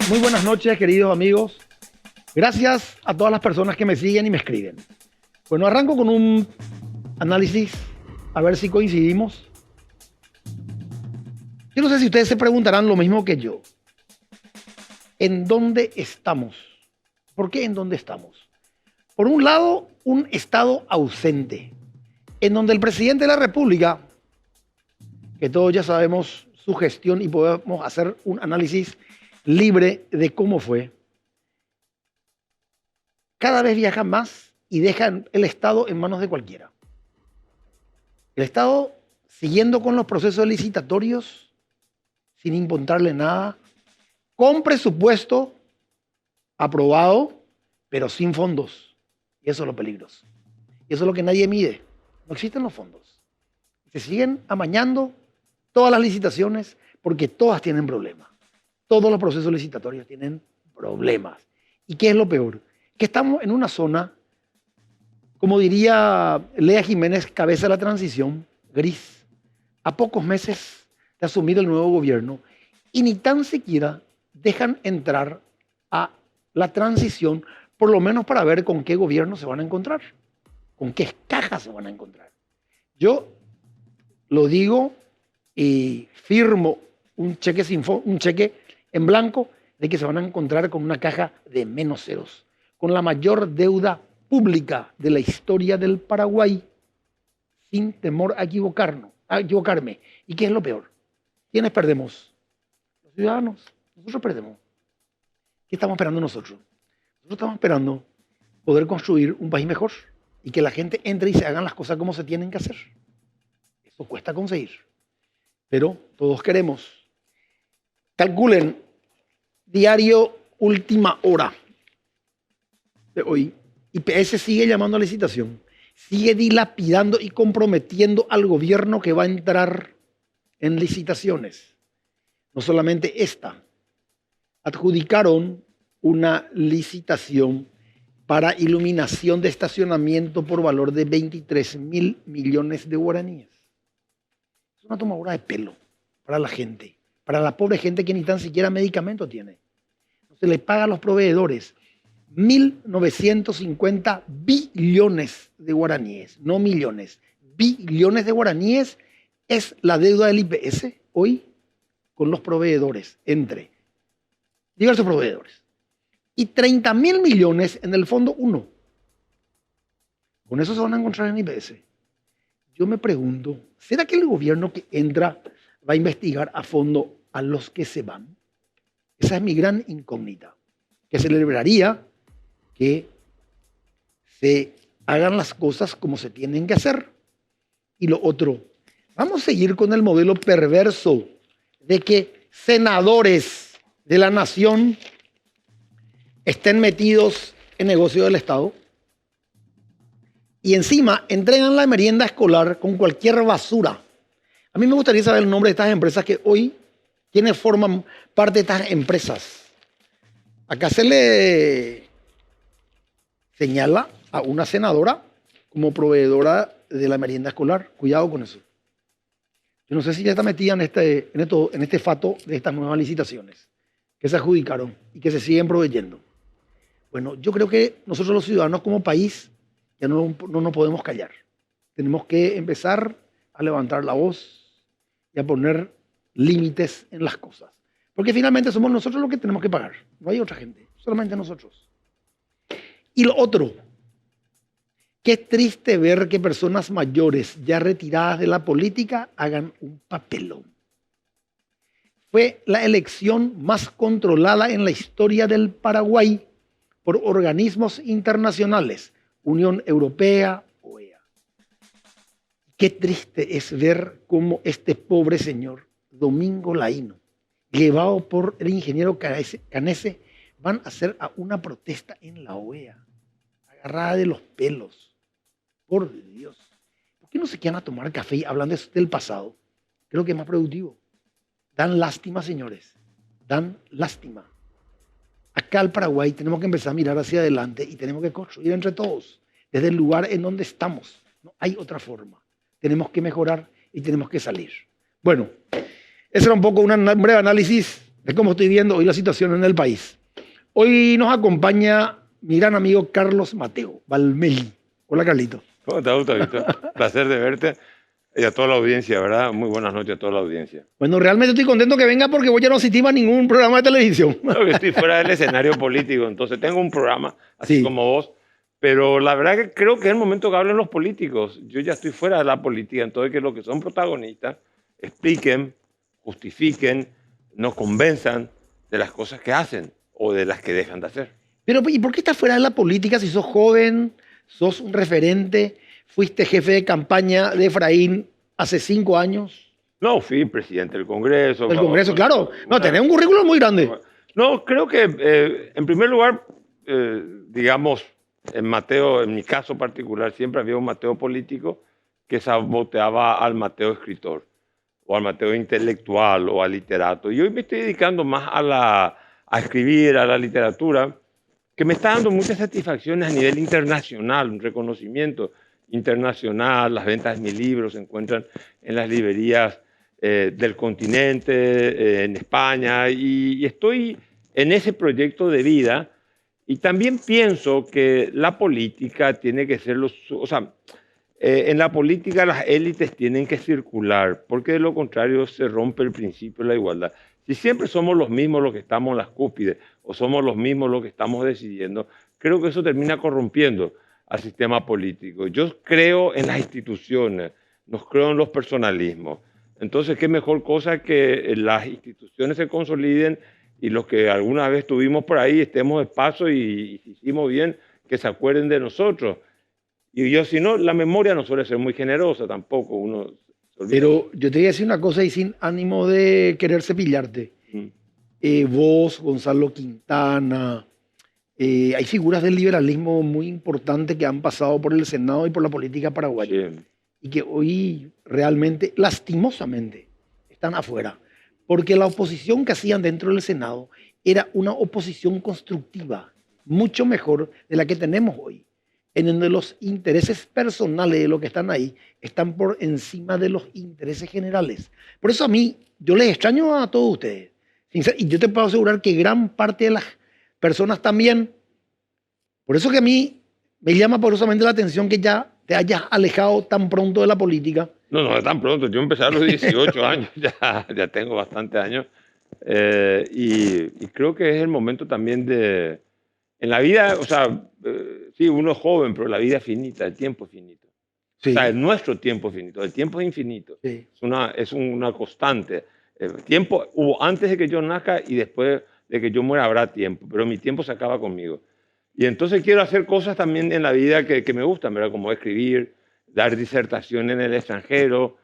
Muy buenas noches, queridos amigos. Gracias a todas las personas que me siguen y me escriben. Bueno, arranco con un análisis, a ver si coincidimos. Yo no sé si ustedes se preguntarán lo mismo que yo. ¿En dónde estamos? ¿Por qué en dónde estamos? Por un lado, un estado ausente, en donde el presidente de la República, que todos ya sabemos su gestión y podemos hacer un análisis libre de cómo fue, cada vez viaja más y deja el Estado en manos de cualquiera. El Estado siguiendo con los procesos licitatorios, sin importarle nada, con presupuesto aprobado, pero sin fondos. Y eso es lo peligroso. Y eso es lo que nadie mide. No existen los fondos. Se siguen amañando todas las licitaciones porque todas tienen problemas. Todos los procesos licitatorios tienen problemas. ¿Y qué es lo peor? Que estamos en una zona, como diría Lea Jiménez, cabeza de la transición, gris, a pocos meses de asumir el nuevo gobierno, y ni tan siquiera dejan entrar a la transición, por lo menos para ver con qué gobierno se van a encontrar, con qué cajas se van a encontrar. Yo lo digo y firmo un cheque en blanco de que se van a encontrar con una caja de menos ceros, con la mayor deuda pública de la historia del Paraguay, sin temor a equivocarme. ¿Y qué es lo peor? ¿Quiénes perdemos? Los ciudadanos. Nosotros perdemos. ¿Qué estamos esperando nosotros? Nosotros estamos esperando poder construir un país mejor y que la gente entre y se hagan las cosas como se tienen que hacer. Eso cuesta conseguir, pero todos queremos. Calculen, diario Última Hora de hoy, IPS sigue llamando a licitación, sigue dilapidando y comprometiendo al gobierno que va a entrar en licitaciones. No solamente esta, adjudicaron una licitación para iluminación de estacionamiento por valor de 23.000 millones de guaraníes. Es una tomadura de pelo para la gente, para la pobre gente que ni tan siquiera medicamento tiene. Se le paga a los proveedores 1.950 billones de guaraníes, no millones, billones de guaraníes es la deuda del IPS hoy con los proveedores, entre diversos proveedores. Y 30.000 millones en el Fondo 1. Con eso se van a encontrar en IPS. Yo me pregunto, ¿será que el gobierno que entra va a investigar a fondo a los que se van? Esa es mi gran incógnita. Que celebraría que se hagan las cosas como se tienen que hacer. Y lo otro, vamos a seguir con el modelo perverso de que senadores de la nación estén metidos en negocio del Estado y encima entregan la merienda escolar con cualquier basura. A mí me gustaría saber el nombre de estas empresas que hoy, quienes forman parte de estas empresas. Acá se le señala a una senadora como proveedora de la merienda escolar. Cuidado con eso. Yo no sé si ya está metida en este fato de estas nuevas licitaciones que se adjudicaron y que se siguen proveyendo. Bueno, yo creo que nosotros los ciudadanos como país ya no nos podemos callar. Tenemos que empezar a levantar la voz y a poner límites en las cosas. Porque finalmente somos nosotros los que tenemos que pagar. No hay otra gente, solamente nosotros. Y lo otro, qué triste ver que personas mayores ya retiradas de la política hagan un papelón. Fue la elección más controlada en la historia del Paraguay por organismos internacionales, Unión Europea, OEA. Qué triste es ver cómo este pobre señor, Domingo Laíno, llevado por el ingeniero Canese, van a hacer a una protesta en la OEA, agarrada de los pelos. Por Dios. ¿Por qué no se quedan a tomar café y hablan del pasado? Creo que es más productivo. Dan lástima, señores. Dan lástima. Acá al Paraguay tenemos que empezar a mirar hacia adelante y tenemos que construir entre todos, desde el lugar en donde estamos. No hay otra forma. Tenemos que mejorar y tenemos que salir. Bueno, ese era un poco un breve análisis de cómo estoy viendo hoy la situación en el país. Hoy nos acompaña mi gran amigo Carlos Mateo Valmeli. Hola, Carlito. ¿Cómo estás, Gustavito? Placer de verte y a toda la audiencia, ¿verdad? Muy buenas noches a toda la audiencia. Bueno, realmente estoy contento que venga porque vos ya no asistís a ningún programa de televisión. Creo que estoy fuera del escenario político, entonces tengo un programa, así Sí. como vos, pero la verdad que creo que es el momento que hablen los políticos. Yo ya estoy fuera de la política, entonces que los que son protagonistas expliquen, justifiquen, nos convenzan de las cosas que hacen o de las que dejan de hacer. Pero, ¿y por qué estás fuera de la política si sos joven, sos un referente, fuiste jefe de campaña de Efraín hace 5 años? No, fui presidente del Congreso. Del Congreso, claro. No, tenés un currículum muy grande. No, creo que en primer lugar, digamos, en Mateo, en mi caso particular, siempre había un Mateo político que saboteaba al Mateo escritor, o al Mateo intelectual, o al literato. Y hoy me estoy dedicando más a escribir, a la literatura, que me está dando muchas satisfacciones a nivel internacional, un reconocimiento internacional. Las ventas de mis libros se encuentran en las librerías del continente, en España, y estoy en ese proyecto de vida. Y también pienso que la política tiene que ser en la política las élites tienen que circular, porque de lo contrario se rompe el principio de la igualdad. Si siempre somos los mismos los que estamos en las cúspides o somos los mismos los que estamos decidiendo, creo que eso termina corrompiendo al sistema político. Yo creo en las instituciones, no creo en los personalismos. Entonces, qué mejor cosa que las instituciones se consoliden y los que alguna vez estuvimos por ahí estemos de paso y si hicimos bien, que se acuerden de nosotros. Y yo, si no, la memoria no suele ser muy generosa tampoco. Uno se olvida. Pero yo te voy a decir una cosa y sin ánimo de querer cepillarte. Vos, Gonzalo Quintana, hay figuras del liberalismo muy importantes que han pasado por el Senado y por la política paraguaya. Sí. Y que hoy realmente, lastimosamente, están afuera. Porque la oposición que hacían dentro del Senado era una oposición constructiva, mucho mejor de la que tenemos hoy, en donde los intereses personales de los que están ahí están por encima de los intereses generales. Por eso a mí, yo les extraño a todos ustedes. Y yo te puedo asegurar que gran parte de las personas también. Por eso que a mí me llama poderosamente la atención que ya te hayas alejado tan pronto de la política. No, tan pronto. Yo empecé a los 18 años, ya tengo bastantes años. Y creo que es el momento también de... En la vida, sí, uno es joven, pero la vida es finita, el tiempo es finito. Sí. O sea, nuestro tiempo es finito, el tiempo es infinito. Sí. Es una constante. El tiempo hubo antes de que yo nazca y después de que yo muera habrá tiempo, pero mi tiempo se acaba conmigo. Y entonces quiero hacer cosas también en la vida que me gustan, ¿verdad? Como escribir, dar disertación en el extranjero,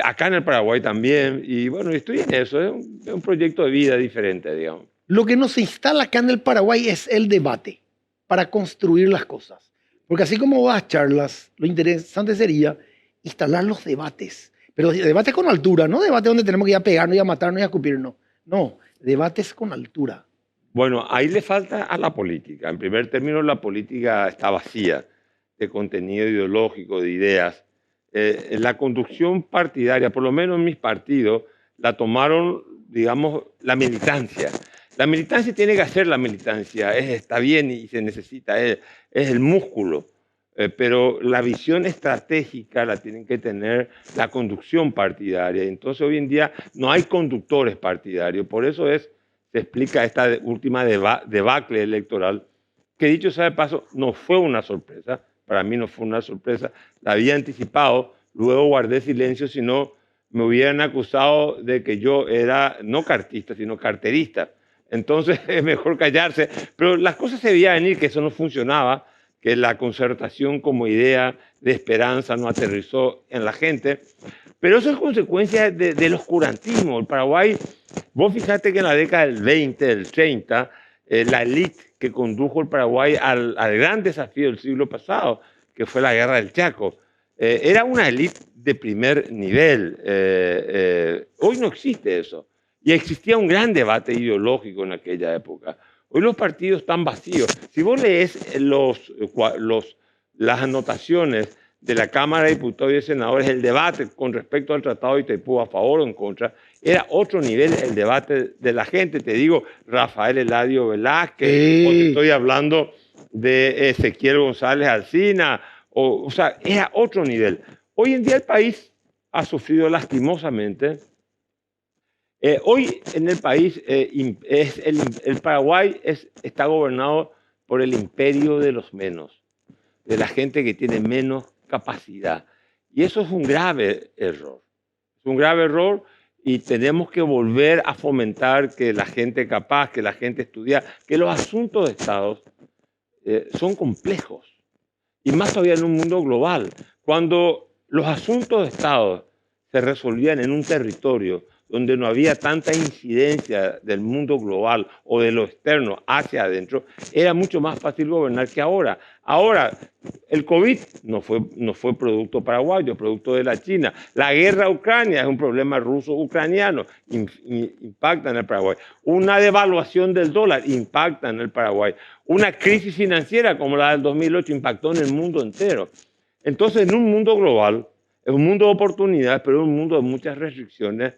acá en el Paraguay también. Y bueno, estoy en eso, es un proyecto de vida diferente, digamos. Lo que nos instala acá en el Paraguay es el debate para construir las cosas. Porque así como vas a charlas, lo interesante sería instalar los debates. Pero debates con altura, no debates donde tenemos que ir a pegarnos y a matarnos y a escupirnos. No, debates con altura. Bueno, ahí le falta a la política. En primer término, la política está vacía de contenido ideológico, de ideas. La conducción partidaria, por lo menos en mis partidos, la tomaron, digamos, la militancia. La militancia tiene que hacer la militancia, está bien y se necesita, es el músculo. Pero la visión estratégica la tienen que tener la conducción partidaria. Entonces, hoy en día no hay conductores partidarios. Por eso se explica esta última debacle electoral, que dicho sea de paso, no fue una sorpresa. Para mí no fue una sorpresa. La había anticipado, luego guardé silencio, si no me hubieran acusado de que yo era no cartista, sino carterista. Entonces es mejor callarse. Pero las cosas se veían venir, que eso no funcionaba, que la concertación como idea de esperanza no aterrizó en la gente. Pero eso es consecuencia del oscurantismo. El Paraguay, vos fijate que en la década del 20, del 30, la élite que condujo el Paraguay al gran desafío del siglo pasado, que fue la Guerra del Chaco, era una élite de primer nivel. Hoy no existe eso. Y existía un gran debate ideológico en aquella época. Hoy los partidos están vacíos. Si vos lees las anotaciones de la Cámara de Diputados y de Senadores, el debate con respecto al Tratado de Itaipú a favor o en contra, era otro nivel el debate de la gente. Te digo, Rafael Eladio Velázquez, o te estoy hablando de Ezequiel González Alsina, o sea, era otro nivel. Hoy en día el país ha sufrido lastimosamente. Hoy en el país, el Paraguay está gobernado por el imperio de los menos, de la gente que tiene menos capacidad. Y eso es un grave error. Es un grave error y tenemos que volver a fomentar que la gente capaz, que la gente estudia, que los asuntos de Estado son complejos. Y más todavía en un mundo global. Cuando los asuntos de Estado se resolvían en un territorio donde no había tanta incidencia del mundo global o de lo externo hacia adentro, era mucho más fácil gobernar que ahora. Ahora, el COVID no fue producto paraguayo, producto de la China. La guerra a Ucrania es un problema ruso-ucraniano, impacta en el Paraguay. Una devaluación del dólar impacta en el Paraguay. Una crisis financiera como la del 2008 impactó en el mundo entero. Entonces, en un mundo global, es un mundo de oportunidades, pero es un mundo de muchas restricciones,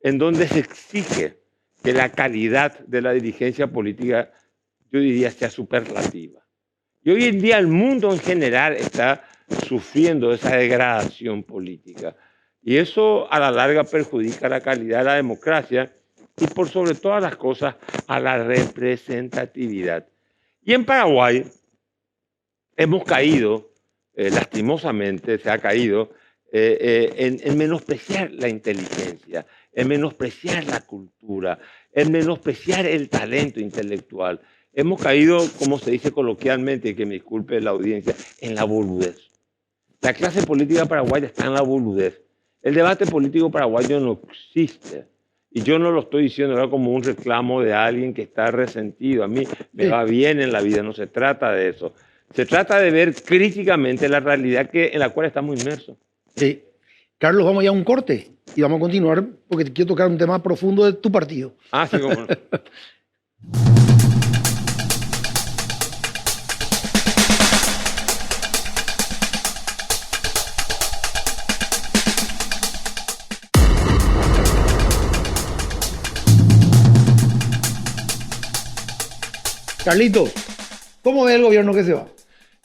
en donde se exige que la calidad de la dirigencia política, yo diría, sea superlativa. Y hoy en día el mundo en general está sufriendo esa degradación política. Y eso a la larga perjudica la calidad de la democracia y por sobre todas las cosas a la representatividad. Y en Paraguay hemos caído, lastimosamente se ha caído, en menospreciar la inteligencia, en menospreciar la cultura, en menospreciar el talento intelectual. Hemos caído, como se dice coloquialmente, y que me disculpe la audiencia, en la boludez. La clase política paraguaya está en la boludez. El debate político paraguayo no existe. Y yo no lo estoy diciendo ahora como un reclamo de alguien que está resentido. A mí me va bien en la vida, no se trata de eso. Se trata de ver críticamente la realidad en la cual estamos inmersos. Sí. Carlos, vamos ya a un corte y vamos a continuar porque te quiero tocar un tema profundo de tu partido. Ah, sí, cómo no. Carlito, ¿cómo ve el gobierno que se va?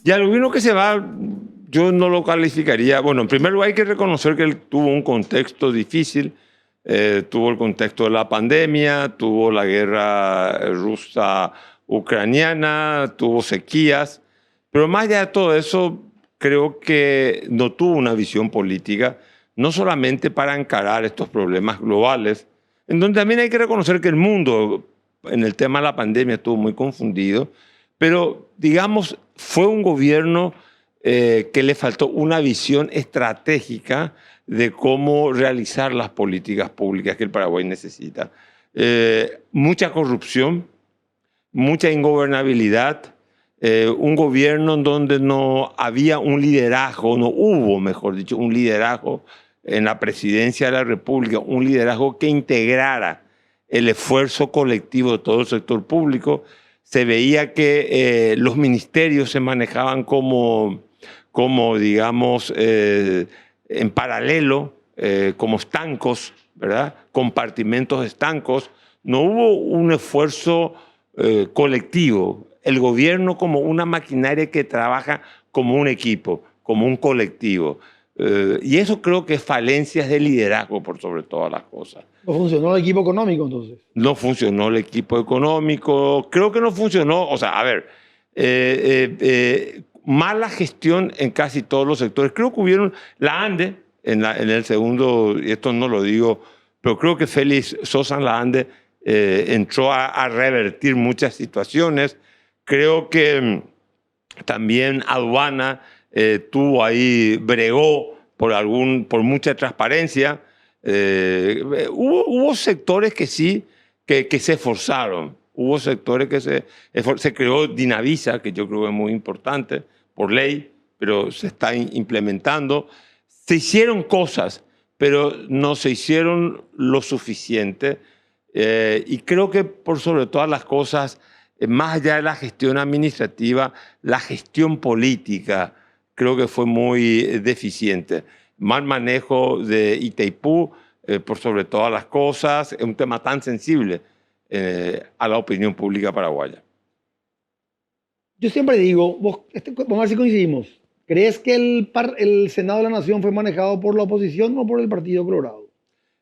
Ya el gobierno que se va, yo no lo calificaría. Bueno, en primer lugar hay que reconocer que él tuvo un contexto difícil. Tuvo el contexto de la pandemia, tuvo la guerra rusa-ucraniana, tuvo sequías. Pero más allá de todo eso, creo que no tuvo una visión política, no solamente para encarar estos problemas globales, en donde también hay que reconocer que el mundo en el tema de la pandemia estuvo muy confundido, pero digamos, fue un gobierno que le faltó una visión estratégica de cómo realizar las políticas públicas que el Paraguay necesita. Mucha corrupción, mucha ingobernabilidad, un gobierno en donde no había un liderazgo, no hubo, mejor dicho, un liderazgo en la presidencia de la República, un liderazgo que integrara el esfuerzo colectivo de todo el sector público. Se veía que los ministerios se manejaban como digamos, en paralelo, como estancos, ¿verdad? Compartimentos estancos. No hubo un esfuerzo colectivo. El gobierno como una maquinaria que trabaja como un equipo, como un colectivo. Y eso creo que es falencias de liderazgo por sobre todas las cosas. ¿No funcionó el equipo económico entonces? No funcionó el equipo económico. Creo que no funcionó, o sea, a ver, mala gestión en casi todos los sectores. Creo que hubieron la ANDE, en el segundo, y esto no lo digo, pero creo que Félix Sosa en la ANDE entró a revertir muchas situaciones. Creo que también Aduana tuvo ahí, bregó por mucha transparencia. Hubo sectores que sí, que se esforzaron. Hubo sectores que se creó Dinavisa, que yo creo que es muy importante por ley, pero se está implementando. Se hicieron cosas, pero no se hicieron lo suficiente. Y creo que por sobre todas las cosas, más allá de la gestión administrativa, la gestión política, creo que fue muy deficiente. Mal manejo de Itaipú, por sobre todas las cosas, es un tema tan sensible a la opinión pública paraguaya. Yo siempre digo, vamos a ver si coincidimos. ¿Crees que el Senado de la Nación fue manejado por la oposición o por el Partido Colorado?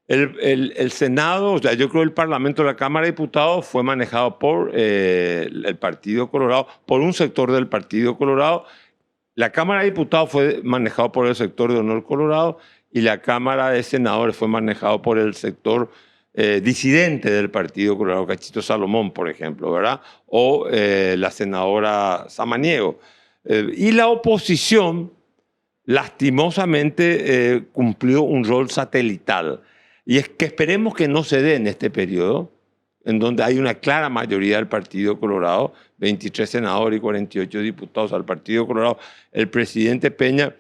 El Senado, o sea, yo creo que el Parlamento, la Cámara de Diputados fue manejado por el Partido Colorado, por un sector del Partido Colorado. La Cámara de Diputados fue manejado por el sector de Honor Colorado y la Cámara de Senadores fue manejado por el sector disidente del Partido Colorado, Cachito Salomón, por ejemplo, ¿verdad? O la senadora Samaniego. Y la oposición, lastimosamente, cumplió un rol satelital. Y es que esperemos que no se dé en este periodo, en donde hay una clara mayoría del Partido Colorado, 23 senadores y 48 diputados al Partido Colorado. El presidente Peña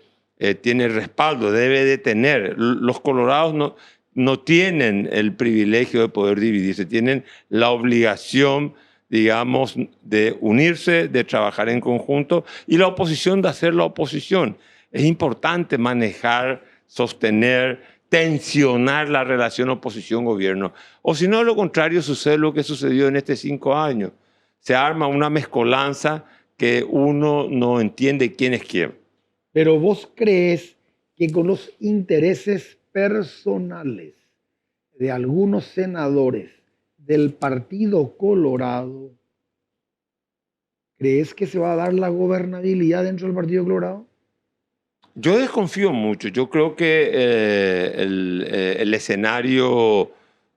tiene respaldo, debe de tener. Los colorados no tienen el privilegio de poder dividirse, tienen la obligación, digamos, de unirse, de trabajar en conjunto, y la oposición de hacer la oposición. Es importante manejar, sostener, tensionar la relación oposición-gobierno. O si no, lo contrario, sucede lo que sucedió en estos 5 años. Se arma una mezcolanza que uno no entiende quién es quién. Pero vos crees que con los intereses personales de algunos senadores del Partido Colorado, ¿crees que se va a dar la gobernabilidad dentro del Partido Colorado? Yo desconfío mucho. Yo creo que el escenario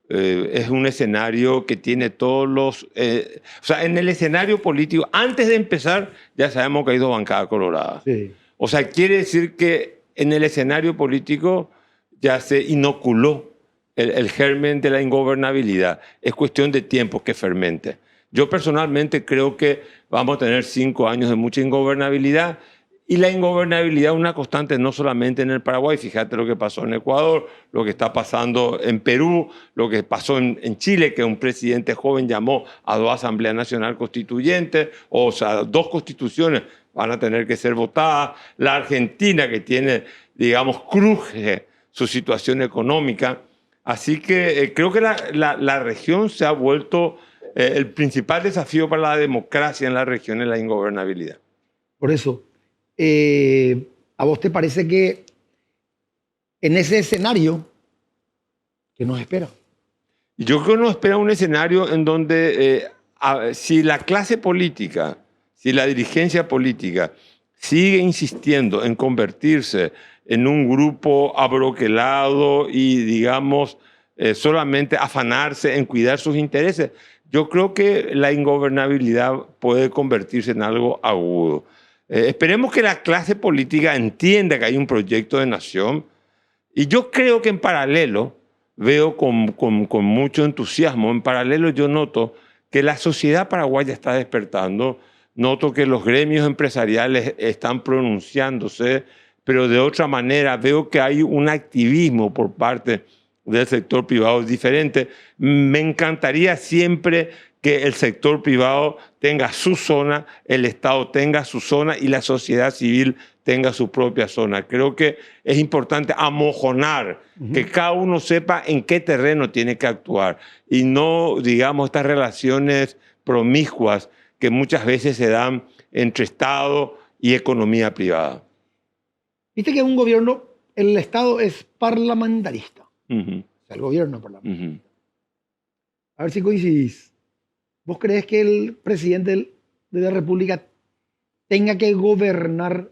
es un escenario que tiene todos los... o sea, en el escenario político, antes de empezar, ya sabemos que hay 2 bancadas coloradas. Sí. O sea, quiere decir que en el escenario político ya se inoculó el germen de la ingobernabilidad. Es cuestión de tiempo que fermente. Yo personalmente creo que vamos a tener 5 años de mucha ingobernabilidad. Y la ingobernabilidad es una constante no solamente en el Paraguay, fíjate lo que pasó en Ecuador, lo que está pasando en Perú, lo que pasó en Chile, que un presidente joven llamó a 2 asambleas nacionales constituyentes, o sea, 2 constituciones van a tener que ser votadas. La Argentina, que tiene, digamos, cruje su situación económica. Así que creo que la región se ha vuelto el principal desafío para la democracia en la región es la ingobernabilidad. Por eso, ¿a vos te parece que en ese escenario, qué nos espera? Yo creo que nos espera un escenario en donde si la clase política, si la dirigencia política sigue insistiendo en convertirse en un grupo abroquelado y, digamos, solamente afanarse en cuidar sus intereses, yo creo que la ingobernabilidad puede convertirse en algo agudo. Esperemos que la clase política entienda que hay un proyecto de nación y yo creo que en paralelo, veo con mucho entusiasmo, en paralelo yo noto que la sociedad paraguaya está despertando, noto que los gremios empresariales están pronunciándose, pero de otra manera veo que hay un activismo por parte del sector privado diferente. Me encantaría siempre que el sector privado tenga su zona, el Estado tenga su zona y la sociedad civil tenga su propia zona. Creo que es importante amojonar, que cada uno sepa en qué terreno tiene que actuar y no, digamos, estas relaciones promiscuas que muchas veces se dan entre Estado y economía privada. Viste que un gobierno, el Estado es parlamentarista. Uh-huh. O sea, el gobierno es parlamentarista. Uh-huh. A ver si coincidís. ¿Vos crees que el presidente de la República tenga que gobernar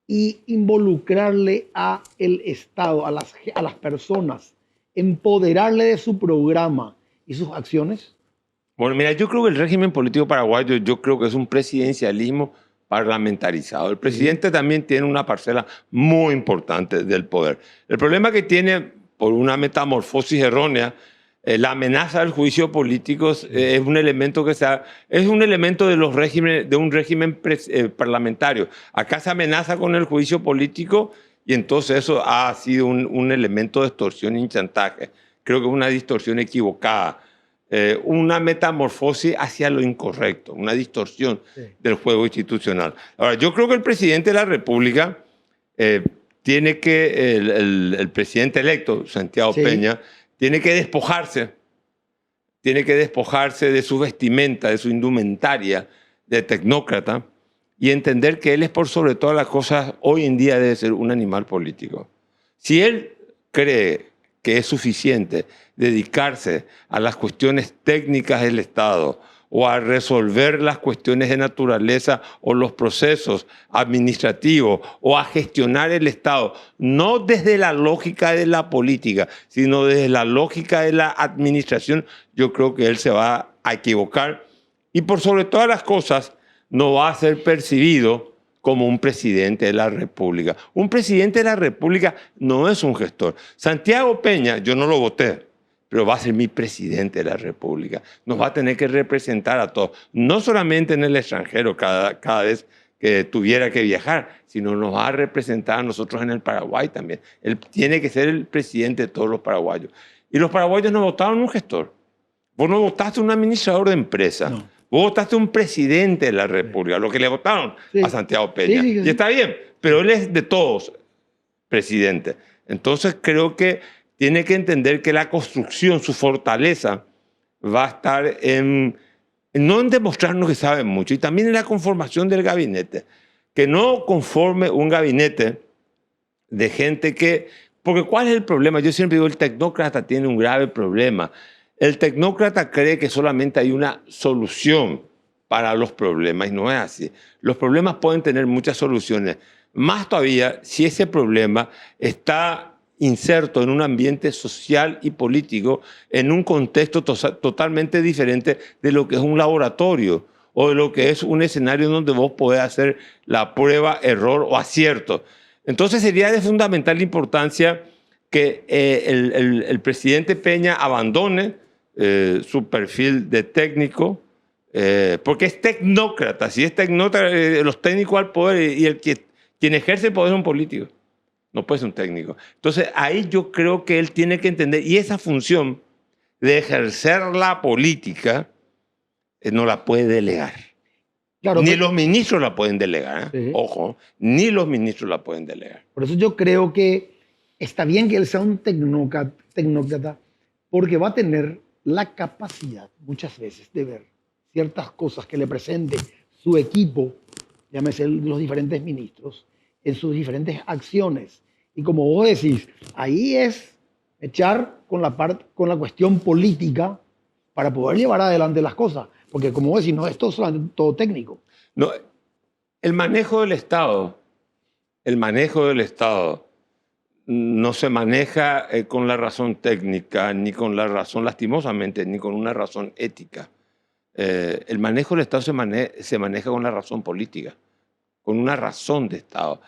y involucrarle a el Estado, a las personas, empoderarle de su programa y sus acciones? Bueno, mira, yo creo que el régimen político paraguayo, yo creo que es un presidencialismo parlamentarizado. El presidente también tiene una parcela muy importante del poder. El problema que tiene, por una metamorfosis errónea, la amenaza del juicio político es un elemento es un elemento de un régimen parlamentario. Acá se amenaza con el juicio político y entonces eso ha sido un elemento de extorsión y chantaje. Creo que es una distorsión equivocada. una metamorfosis hacia lo incorrecto, una distorsión del juego institucional. Ahora, yo creo que el presidente de la República tiene que, el presidente electo, Santiago Peña, tiene que despojarse de su vestimenta, de su indumentaria de tecnócrata y entender que él es por sobre todas las cosas, hoy en día debe ser un animal político. Si él cree que es suficiente dedicarse a las cuestiones técnicas del Estado o a resolver las cuestiones de naturaleza o los procesos administrativos o a gestionar el Estado, no desde la lógica de la política, sino desde la lógica de la administración, yo creo que él se va a equivocar y por sobre todas las cosas no va a ser percibido como un presidente de la República. Un presidente de la República no es un gestor. Santiago Peña, yo no lo voté, pero va a ser mi presidente de la República. Nos va a tener que representar a todos, no solamente en el extranjero cada vez que tuviera que viajar, sino nos va a representar a nosotros en el Paraguay también. Él tiene que ser el presidente de todos los paraguayos. Y los paraguayos no votaron un gestor. Vos no votaste un administrador de empresa. No. Vos votaste un presidente de la República, lo que le votaron a Santiago Peña. Y está bien, pero él es de todos presidente. Entonces creo que tiene que entender que la construcción, su fortaleza, va a estar no en demostrarnos que sabe mucho, y también en la conformación del gabinete. Que no conforme un gabinete de gente que... Porque ¿cuál es el problema? Yo siempre digo, el tecnócrata tiene un grave problema. El tecnócrata cree que solamente hay una solución para los problemas y no es así. Los problemas pueden tener muchas soluciones. Más todavía si ese problema está inserto en un ambiente social y político, en un contexto totalmente diferente de lo que es un laboratorio o de lo que es un escenario donde vos podés hacer la prueba, error o acierto. Entonces sería de fundamental importancia que el presidente Peña abandone su perfil de técnico, porque es tecnócrata. Si es tecnócrata, los técnicos al poder y quien ejerce el poder es un político. No puede ser un técnico. Entonces, ahí yo creo que él tiene que entender, y esa función de ejercer la política no la puede delegar. Claro, ni los ministros la pueden delegar. Sí. Ojo, ni los ministros la pueden delegar. Por eso yo creo que está bien que él sea un tecnócrata, porque va a tener la capacidad muchas veces de ver ciertas cosas que le presente su equipo, llámese los diferentes ministros, en sus diferentes acciones. Y como vos decís, ahí es echar con la cuestión política para poder llevar adelante las cosas. Porque como vos decís, no es todo técnico. No, el manejo del Estado no se maneja con la razón técnica, ni con la razón, lastimosamente, ni con una razón ética. El manejo del Estado se maneja con la razón política, con una razón de Estado,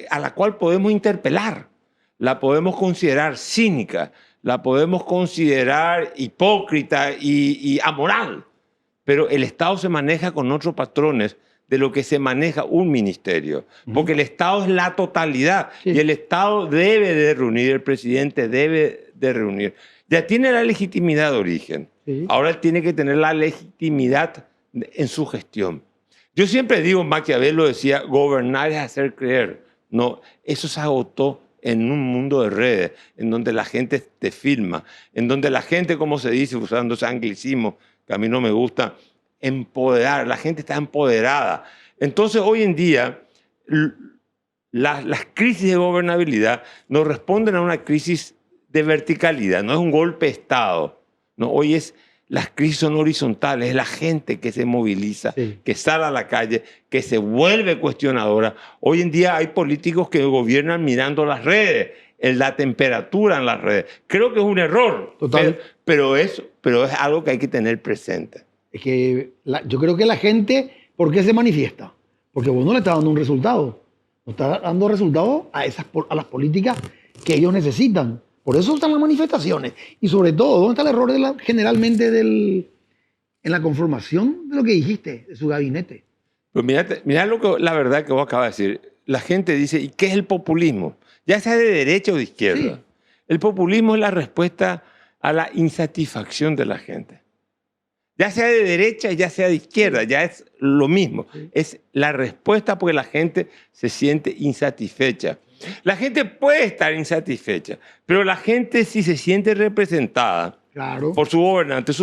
a la cual podemos interpelar, la podemos considerar cínica, la podemos considerar hipócrita y amoral, pero el Estado se maneja con otros patrones de lo que se maneja un ministerio, porque el Estado es la totalidad y el Estado debe de reunir, el presidente debe de reunir. Ya tiene la legitimidad de origen, ahora él tiene que tener la legitimidad en su gestión. Yo siempre digo, Maquiavelo decía, gobernar es hacer creer. No, eso se agotó en un mundo de redes, en donde la gente te filma, en donde la gente, como se dice, usando ese anglicismo, que a mí no me gusta, empoderar, la gente está empoderada. Entonces, hoy en día, las crisis de gobernabilidad no responden a una crisis de verticalidad, no es un golpe de Estado. No, hoy las crisis son horizontales, es la gente que se moviliza, que sale a la calle, que se vuelve cuestionadora. Hoy en día hay políticos que gobiernan mirando las redes, la temperatura en las redes. Creo que es un error, pero es algo que hay que tener presente. Es que yo creo que la gente, ¿por qué se manifiesta? Porque vos no le estás dando un resultado. No estás dando resultado a las políticas que ellos necesitan. Por eso están las manifestaciones. Y sobre todo, ¿dónde está el error generalmente en la conformación de lo que dijiste, de su gabinete? Pues mirá la verdad que vos acabas de decir. La gente dice, ¿y qué es el populismo? Ya sea de derecha o de izquierda. Sí. El populismo es la respuesta a la insatisfacción de la gente. Ya sea de derecha, ya sea de izquierda, ya es lo mismo. Sí. Es la respuesta porque la gente se siente insatisfecha. La gente puede estar insatisfecha, pero la gente si se siente representada Claro. por sus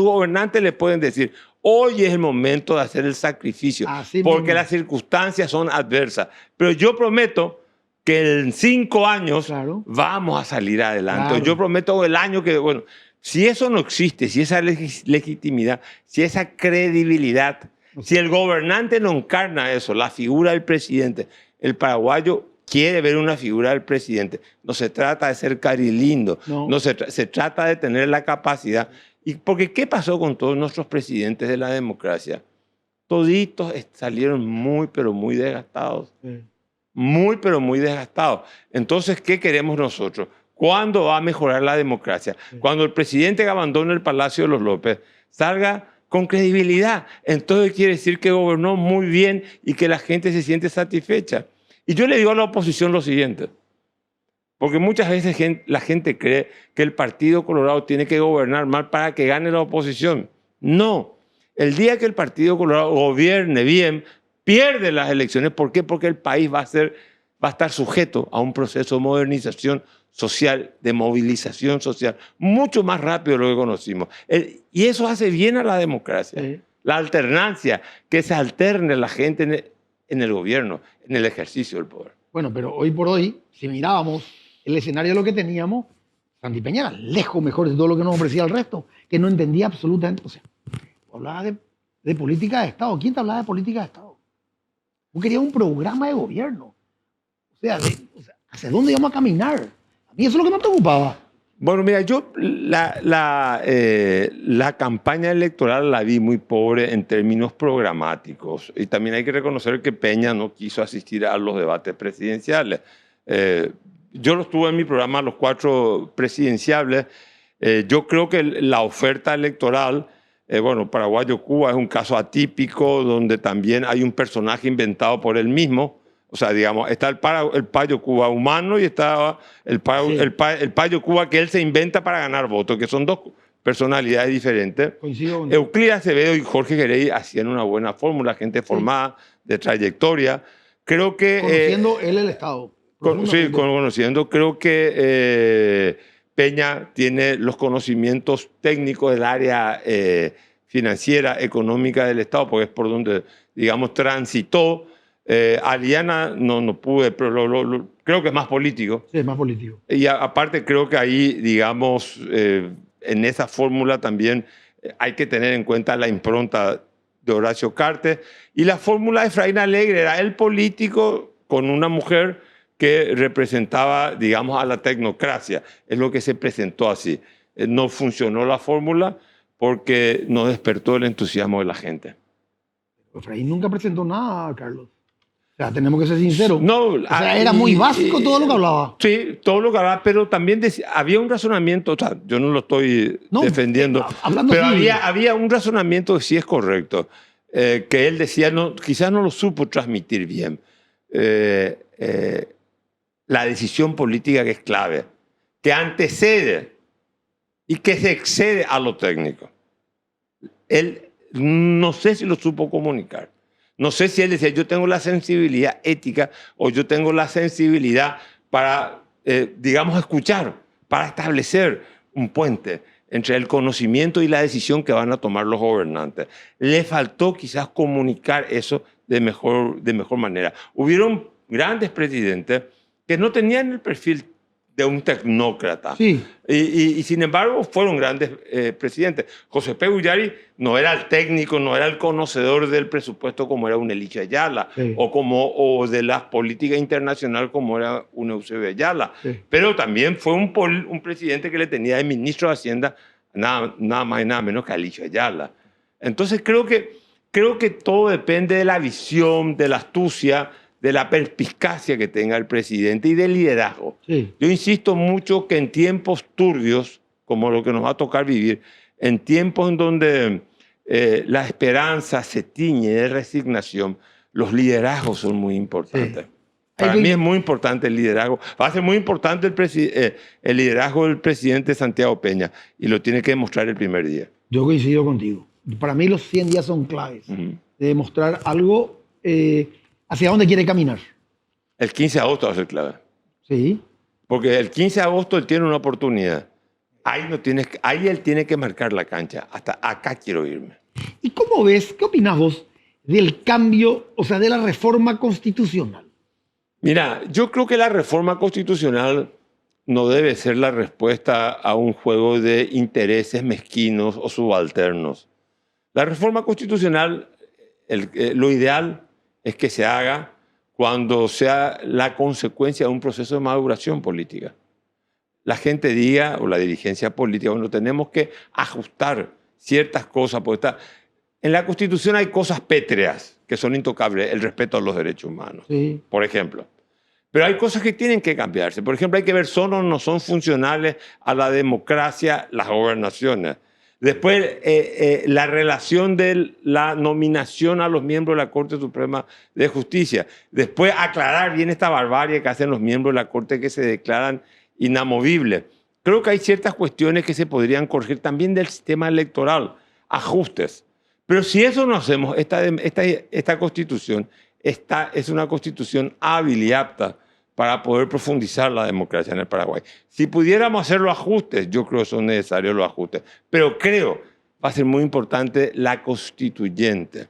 gobernantes le pueden decir, hoy es el momento de hacer el sacrificio, Así porque mismo. las circunstancias son adversas. Pero yo prometo que en 5 años Claro. vamos a salir adelante. Claro. Yo prometo el año que, bueno, si eso no existe, si esa legitimidad, si esa credibilidad, si el gobernante no encarna eso, la figura del presidente, el paraguayo quiere ver una figura del presidente. No se trata de ser carilindo, No. se trata de tener la capacidad. Y porque, ¿qué pasó con todos nuestros presidentes de la democracia? Toditos salieron muy, pero muy desgastados. Sí. Muy, pero muy desgastados. Entonces, ¿qué queremos nosotros? ¿Cuándo va a mejorar la democracia? Sí. Cuando el presidente que abandone el Palacio de los López salga con credibilidad. Entonces quiere decir que gobernó muy bien y que la gente se siente satisfecha. Y yo le digo a la oposición lo siguiente, porque muchas veces la gente cree que el Partido Colorado tiene que gobernar mal para que gane la oposición. No. El día que el Partido Colorado gobierne bien, pierde las elecciones. ¿Por qué? Porque el país va a estar sujeto a un proceso de modernización social, de movilización social, mucho más rápido de lo que conocimos. Y eso hace bien a la democracia. Sí. La alternancia, que se alterne la gente en el gobierno, en el ejercicio del poder. Bueno, pero hoy por hoy, si mirábamos el escenario de lo que teníamos, Santi Peña era lejos mejor de todo lo que nos ofrecía el resto, que no entendía absolutamente. O sea, hablaba de política de Estado. ¿Quién te hablaba de política de Estado? Tú querías un programa de gobierno. O sea, ¿hacia dónde íbamos a caminar? A mí eso es lo que me preocupaba. Bueno, mira, yo la campaña electoral la vi muy pobre en términos programáticos. Y también hay que reconocer que Peña no quiso asistir a los debates presidenciales. Yo lo estuve en mi programa, los 4 presidenciables. Yo creo que la oferta electoral, bueno, Paraguayo-Cuba es un caso atípico donde también hay un personaje inventado por él mismo. O sea, digamos, está el Payo Cuba humano y está el Payo Cuba que él se inventa para ganar votos, que son 2 personalidades diferentes. Coincido con Euclides Acevedo y Jorge Gerey hacían una buena fórmula, gente formada, de trayectoria. Creo que... conociendo él el Estado. sí, conociendo, creo que Peña tiene los conocimientos técnicos del área financiera, económica del Estado, porque es por donde, digamos, transitó. Aliana no pude, pero creo que es más político. Sí, es más político. Y aparte creo que ahí, digamos, en esa fórmula también hay que tener en cuenta la impronta de Horacio Cartes. Y la fórmula de Efraín Alegre era el político con una mujer que representaba, digamos, a la tecnocracia. Es lo que se presentó así. No funcionó la fórmula porque no despertó el entusiasmo de la gente. Efraín nunca presentó nada, Carlos. O sea, tenemos que ser sinceros. No, o sea, era muy básico todo lo que hablaba. Sí, todo lo que hablaba, pero también había un razonamiento, o sea, yo no lo estoy defendiendo, pero había un razonamiento que sí es correcto, que él decía, quizás no lo supo transmitir bien, la decisión política que es clave, que antecede y que se excede a lo técnico. Él no sé si lo supo comunicar. No sé si él decía, yo tengo la sensibilidad ética o yo tengo la sensibilidad para, digamos, escuchar, para establecer un puente entre el conocimiento y la decisión que van a tomar los gobernantes. Le faltó quizás comunicar eso de mejor manera. Hubieron grandes presidentes que no tenían el perfil de un tecnócrata. Sí. Y sin embargo fueron grandes presidentes. José P. Ullari no era el técnico, no era el conocedor del presupuesto como era un Eliche Ayala, Sí. o de la política internacional como era un Eusebio Ayala. Sí. Pero también fue un presidente que le tenía de ministro de Hacienda nada más y nada menos que a Eliche Ayala. Entonces creo que todo depende de la visión, de la astucia, de la perspicacia que tenga el presidente y del liderazgo. Sí. Yo insisto mucho que en tiempos turbios, como lo que nos va a tocar vivir, en tiempos en donde la esperanza se tiñe de resignación, los liderazgos son muy importantes. Sí. Para mí es muy importante el liderazgo. Va a ser muy importante el liderazgo del presidente Santiago Peña y lo tiene que demostrar el primer día. Yo coincido contigo. Para mí los 100 días son claves Ujú. de demostrar algo hacia dónde quiere caminar. El 15 de agosto va a ser clave. Sí. Porque el 15 de agosto él tiene una oportunidad. Ahí él tiene que marcar la cancha. Hasta acá quiero irme. ¿Y cómo ves, qué opinás vos del cambio, o sea, de la reforma constitucional? Mira, yo creo que la reforma constitucional no debe ser la respuesta a un juego de intereses mezquinos o subalternos. La reforma constitucional, lo ideal es que se haga cuando sea la consecuencia de un proceso de maduración política. La gente diga, o la dirigencia política, bueno, tenemos que ajustar ciertas cosas, porque en la Constitución hay cosas pétreas que son intocables, el respeto a los derechos humanos, Sí. por ejemplo. Pero hay cosas que tienen que cambiarse. Por ejemplo, hay que ver son o no son funcionales a la democracia las gobernaciones. Después, la relación de la nominación a los miembros de la Corte Suprema de Justicia. Después, aclarar bien esta barbarie que hacen los miembros de la Corte que se declaran inamovibles. Creo que hay ciertas cuestiones que se podrían corregir también del sistema electoral, ajustes. Pero si eso no hacemos, esta Constitución es una Constitución hábil y apta para poder profundizar la democracia en el Paraguay. Si pudiéramos hacer los ajustes, yo creo que son necesarios los ajustes, pero creo va a ser muy importante la constituyente.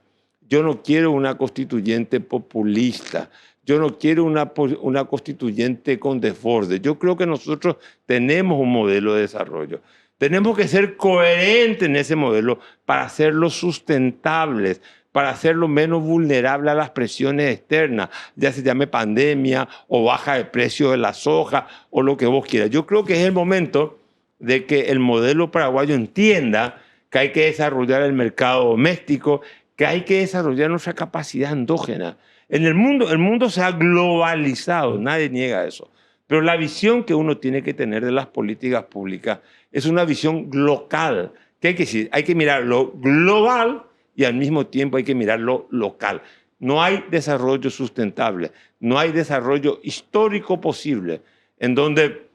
Yo no quiero una constituyente populista, yo no quiero una constituyente con desborde. Yo creo que nosotros tenemos un modelo de desarrollo. Tenemos que ser coherentes en ese modelo para hacerlo sustentables, para hacerlo menos vulnerable a las presiones externas, ya se llame pandemia o baja de precio de la soja o lo que vos quieras. Yo creo que es el momento de que el modelo paraguayo entienda que hay que desarrollar el mercado doméstico, que hay que desarrollar nuestra capacidad endógena. En el mundo se ha globalizado, nadie niega eso, pero la visión que uno tiene que tener de las políticas públicas es una visión local. ¿Qué hay que decir? Hay que mirar lo global y al mismo tiempo hay que mirar lo local. No hay desarrollo sustentable, no hay desarrollo histórico posible en donde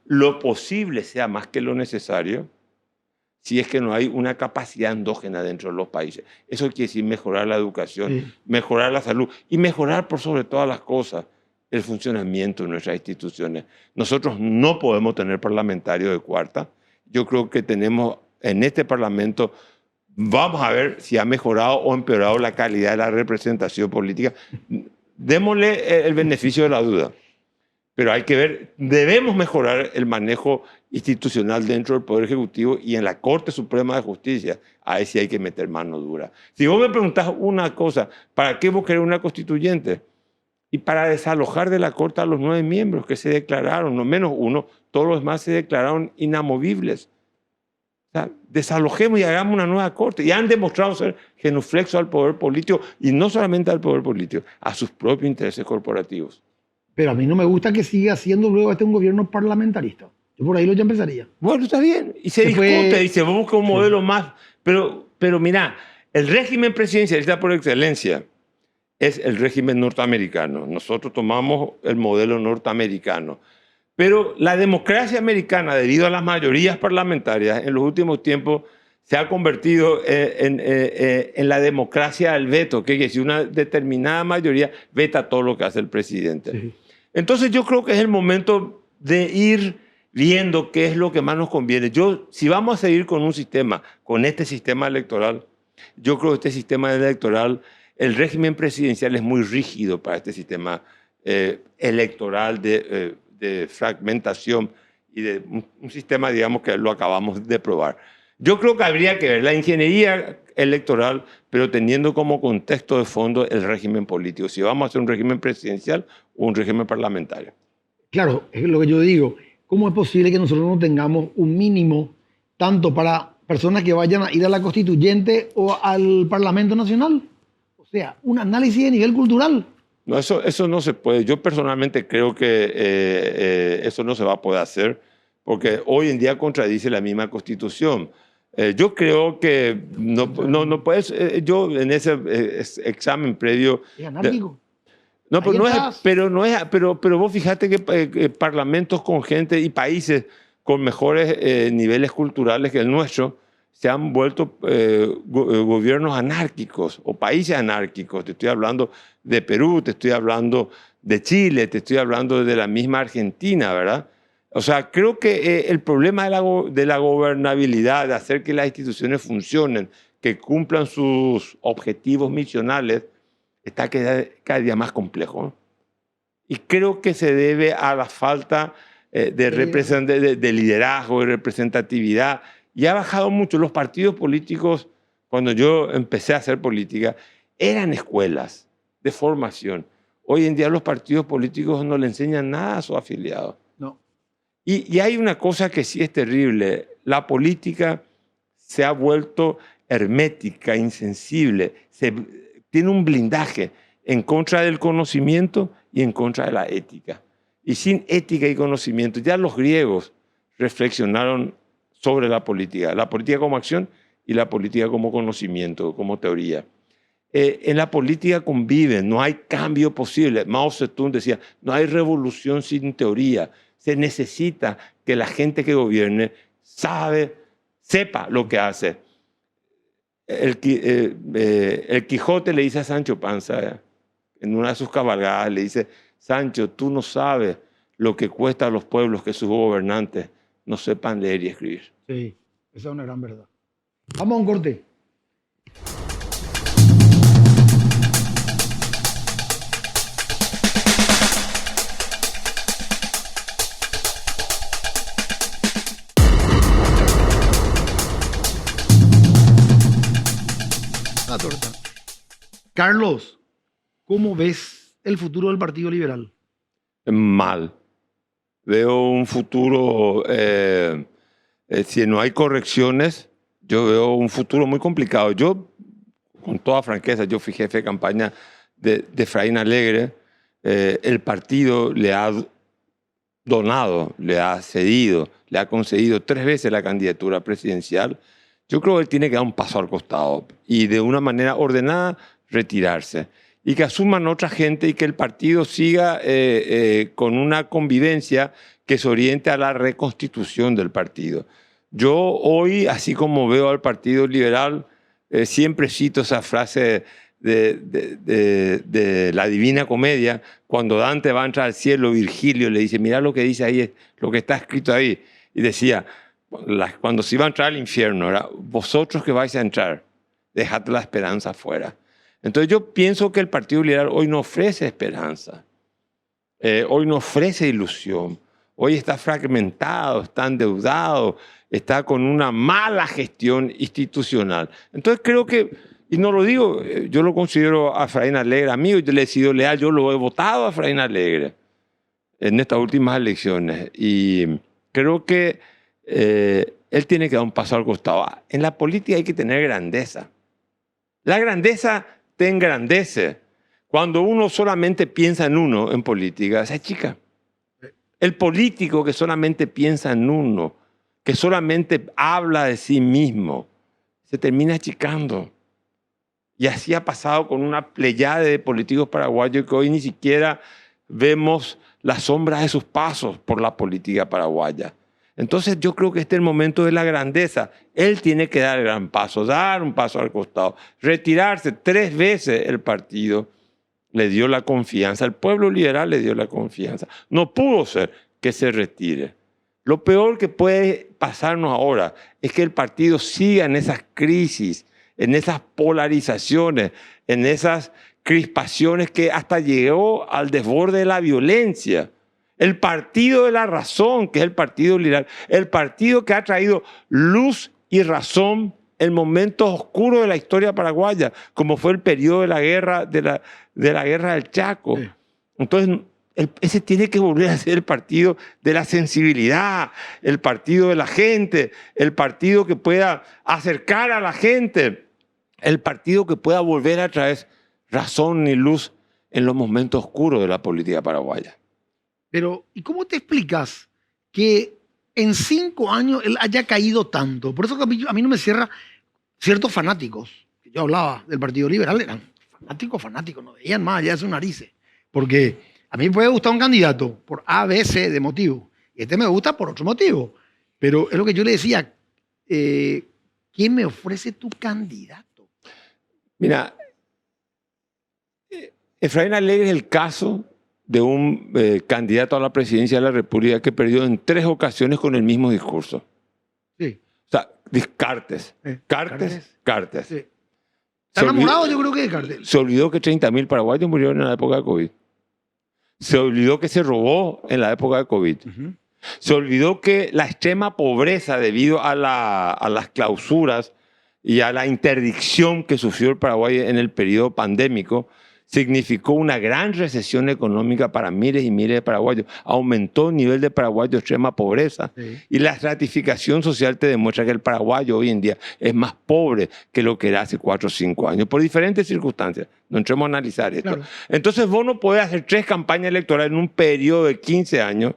lo posible sea más que lo necesario si es que no hay una capacidad endógena dentro de los países. Eso quiere decir mejorar la educación, Sí. mejorar la salud y mejorar por sobre todas las cosas el funcionamiento de nuestras instituciones. Nosotros no podemos tener parlamentarios de cuarta. Yo creo que tenemos en este Parlamento. Vamos a ver si ha mejorado o empeorado la calidad de la representación política. Démosle el beneficio de la duda. Pero hay que ver, debemos mejorar el manejo institucional dentro del Poder Ejecutivo y en la Corte Suprema de Justicia. Ahí sí hay que meter mano dura. Si vos me preguntás una cosa, ¿para qué vos querés una constituyente? Y para desalojar de la Corte a los 9 miembros que se declararon, no menos uno, todos los demás se declararon inamovibles. O sea, desalojemos y hagamos una nueva corte. Y han demostrado ser genuflexos al poder político, y no solamente al poder político, a sus propios intereses corporativos. Pero a mí no me gusta que siga siendo luego un gobierno parlamentarista. Yo por ahí lo ya empezaría. Bueno, está bien. Y se discute, y se busca un modelo más. Pero mira, el régimen presidencialista por excelencia es el régimen norteamericano. Nosotros tomamos el modelo norteamericano. Pero la democracia americana, debido a las mayorías parlamentarias, en los últimos tiempos se ha convertido en la democracia del veto, que es decir, una determinada mayoría veta todo lo que hace el presidente. Sí. Entonces yo creo que es el momento de ir viendo qué es lo que más nos conviene. Si vamos a seguir con un sistema, con este sistema electoral, yo creo que este sistema electoral, el régimen presidencial es muy rígido para este sistema electoral de fragmentación y de un sistema, digamos, que lo acabamos de probar. Yo creo que habría que ver la ingeniería electoral, pero teniendo como contexto de fondo el régimen político. Si vamos a hacer un régimen presidencial o un régimen parlamentario. Claro, es lo que yo digo. ¿Cómo es posible que nosotros no tengamos un mínimo tanto para personas que vayan a ir a la constituyente o al Parlamento Nacional? O sea, un análisis de nivel cultural. No, eso no se puede. Yo personalmente creo que eso no se va a poder hacer porque hoy en día contradice la misma Constitución. Yo creo que no puedes. Yo en ese examen previo. Es anárquico. No, pero vos fíjate que parlamentos con gente y países con mejores niveles culturales que el nuestro se han vuelto gobiernos anárquicos o países anárquicos. Te estoy hablando de Perú, te estoy hablando de Chile, te estoy hablando de la misma Argentina, ¿verdad? O sea, creo que el problema de la gobernabilidad, de hacer que las instituciones funcionen, que cumplan sus objetivos misionales, está cada día más complejo, ¿no? Y creo que se debe a la falta de liderazgo, de representatividad. Y ha bajado mucho. Los partidos políticos, cuando yo empecé a hacer política, eran escuelas de formación. Hoy en día los partidos políticos no le enseñan nada a sus afiliados. No. Y hay una cosa que sí es terrible. La política se ha vuelto hermética, insensible. Tiene un blindaje en contra del conocimiento y en contra de la ética. Y sin ética y conocimiento, ya los griegos reflexionaron sobre la política como acción y la política como conocimiento, como teoría. En la política conviven, no hay cambio posible. Mao Zedong decía, no hay revolución sin teoría. Se necesita que la gente que gobierne sepa lo que hace. El Quijote le dice a Sancho Panza, en una de sus cabalgadas, le dice, Sancho, tú no sabes lo que cuesta a los pueblos que sus gobernantes no sepan leer y escribir. Sí, esa es una gran verdad. Vamos a un corte. La torta. Carlos, ¿cómo ves el futuro del Partido Liberal? Mal. Veo un futuro, si no hay correcciones, yo veo un futuro muy complicado. Yo, con toda franqueza, yo fui jefe de campaña de Efraín Alegre. El partido le ha donado, le ha cedido, le ha concedido 3 veces la candidatura presidencial. Yo creo que él tiene que dar un paso al costado y de una manera ordenada retirarse. Y que asuman otra gente y que el partido siga con una convivencia que se oriente a la reconstitución del partido. Yo hoy, así como veo al Partido Liberal, siempre cito esa frase de la Divina Comedia, cuando Dante va a entrar al cielo, Virgilio le dice, mira lo que dice ahí, lo que está escrito ahí. Y decía, cuando se iba a entrar al infierno, era, vosotros que vais a entrar, dejad la esperanza afuera. Entonces yo pienso que el Partido Liberal hoy no ofrece esperanza, hoy no ofrece ilusión, hoy está fragmentado, está endeudado, está con una mala gestión institucional. Entonces creo que, y no lo digo, yo lo considero a Efraín Alegre amigo, yo le he sido leal, yo lo he votado a Efraín Alegre en estas últimas elecciones y creo que él tiene que dar un paso al costado. En la política hay que tener grandeza. La grandeza te engrandece. Cuando uno solamente piensa en uno en política, se achica. El político que solamente piensa en uno, que solamente habla de sí mismo, se termina achicando. Y así ha pasado con una pleyada de políticos paraguayos que hoy ni siquiera vemos la sombra de sus pasos por la política paraguaya. Entonces yo creo que este es el momento de la grandeza. Él tiene que dar el gran paso, dar un paso al costado, retirarse. 3 veces el partido le dio la confianza, el pueblo liberal le dio la confianza. No pudo ser que se retire. Lo peor que puede pasarnos ahora es que el partido siga en esas crisis, en esas polarizaciones, en esas crispaciones que hasta llegó al desborde de la violencia. El partido de la razón, que es el Partido Liberal, el partido que ha traído luz y razón en momentos oscuros de la historia paraguaya, como fue el periodo de la guerra, de la guerra del Chaco. Sí. Entonces, ese tiene que volver a ser el partido de la sensibilidad, el partido de la gente, el partido que pueda acercar a la gente, el partido que pueda volver a traer razón y luz en los momentos oscuros de la política paraguaya. Pero, ¿y cómo te explicas que en 5 años él haya caído tanto? Por eso que a mí no me cierra ciertos fanáticos. Yo hablaba del Partido Liberal, eran fanáticos, no veían más allá de sus narices. Porque a mí me puede gustar un candidato por A, B, C de motivo. Y este me gusta por otro motivo. Pero es lo que yo le decía, ¿Qué me ofrece tu candidato? Mira, Efraín Alegre es el caso de un candidato a la presidencia de la República que perdió en 3 ocasiones con el mismo discurso. Sí. O sea, Cartes. Cartes. Sí. Está enamorado, yo creo que de Cartes. Se olvidó que 30.000 paraguayos murieron en la época de COVID. Se olvidó que se robó en la época de COVID. Se olvidó que la extrema pobreza debido a las clausuras y a la interdicción que sufrió el Paraguay en el periodo pandémico significó una gran recesión económica para miles y miles de paraguayos. Aumentó el nivel de paraguayos de extrema pobreza. Sí. Y la estratificación social te demuestra que el paraguayo hoy en día es más pobre que lo que era hace 4 o 5 años, por diferentes circunstancias. No entremos a analizar esto. Claro. Entonces vos no podés hacer 3 campañas electorales en un periodo de 15 años